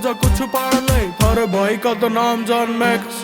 आजा कुछ पाड़ ले। थारे भाई का तो नाम जॉन मैक्स,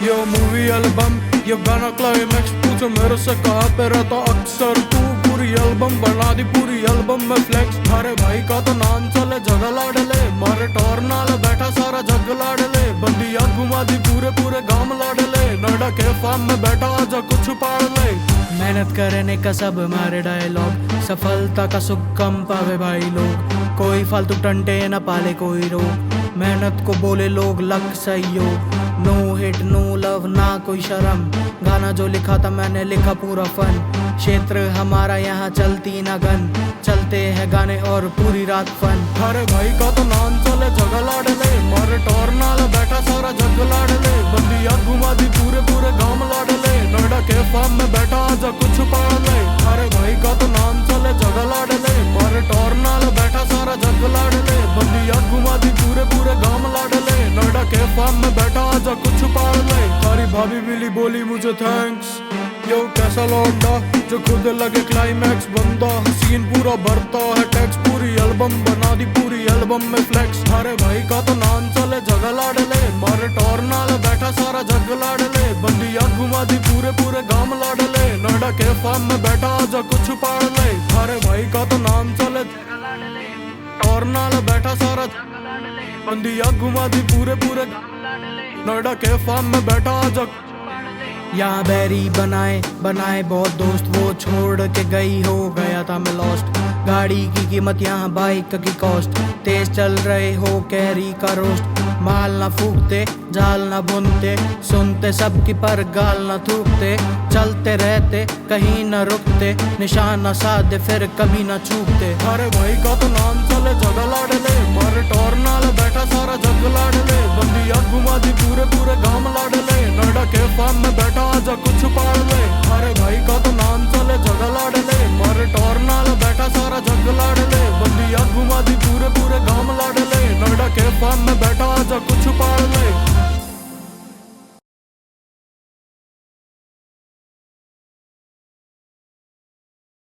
यो मूवी एल्बम ये गाना क्लाइमैक्स। पूछो मेरे से कहाँ पे रहता अक्सर तू, पूरी एल्बम बना दी पूरी एल्बम में फ्लेक्स। थारे भाई का तो नाम चले जगह लाड़ ले, मारे टोर नाल बैठा सारा जग लाड़ ले। बंदियाँ घुमा दी पूरे पूरे गांव लाड़ ले, नोएडा के फार्म में बैठा आजा कुछ पाड़ ले। मेहनत करने का सब हमारे डायलॉग, सफलता का सुख कम पावे भाई लोग। कोई फालतू टंटे न पाले कोई रोग, मेहनत को बोले लोग लक सहयोग। नो हिट नो लव ना कोई शर्म, गाना जो लिखा था मैंने लिखा पूरा फन। क्षेत्र हमारा यहाँ चलती न गन, चलते हैं गाने और पूरी रात फन। थारे भाई का तो नाम चले जगह लाड़ ले, मारे टोर नाल बैठा सारा जग लाड़ ले। बंदियाँ घुमा दी पूरे पूरे गांव लाड़ ले, नोएडा के फार्म में बैठा आजा कुछ पाड़ ले। थारे भाई का तो नाम चले जगह लाड़ ले, मारे टोर नाल बैठा सारा जग लाड़ ले। बंदियाँ घुमा दी पूरे पूरे गांव लाड़ ले, नोएडा के फार्म में बैठा आजा कुछ पाड़ ले। थारी भाभी मिली बोली मुझे थैंक्स, यो कैसा लौंडा जो खुद लगे क्लाइमैक्स बंदा। हसीन पूरा भरता है टैक्स, पूरी एल्बम बना दी पूरी एल्बम में फ्लेक्स। थारे भाई का तो नाम चले जगह लाड़ ले, मारे टोर नाल बैठा सारा जग लाड़ ले। बंदियाँ घुमा दी पूरे पूरे गांव लाड़ ले, नोएडा के फार्म में बैठा आजा कुछ पाड़ ले। थारे भाई का तो नाम चले टोर नाल बैठा सारा, बंदियाँ घुमा दी पूरे पूरे नोएडा के फार्म में बैठा आजा। यहाँ बैरी बनाए बनाए बहुत दोस्त, वो छोड़ के गई हो गया था मैं लॉस्ट। गाड़ी की कीमत यहाँ बाइक की कॉस्ट, तेज चल रहे हो कैरी का रोस्ट। माल ना फूकते जाल ना बुनते, सुनते सबकी पर गाल ना थूकते। चलते रहते कहीं न रुकते, निशान न साधे फिर कभी न चूकते। थारे भाई का तो नाम चले जगह लाड़ ले, मारे टोर नाल बैठा सारा जग लाड़ ले। बंदियाँ घुमा दी पूरे पूरे गांव लाड़ ले, नोएडा के फार्म में बैठा आजा कुछ पाड़ ले। थारे भाई का तो नाम चले जगह लाड़ ले, मारे टोर नाल बैठा सारा जग लाड़ ले। बंदियाँ घुमा दी पूरे पूरे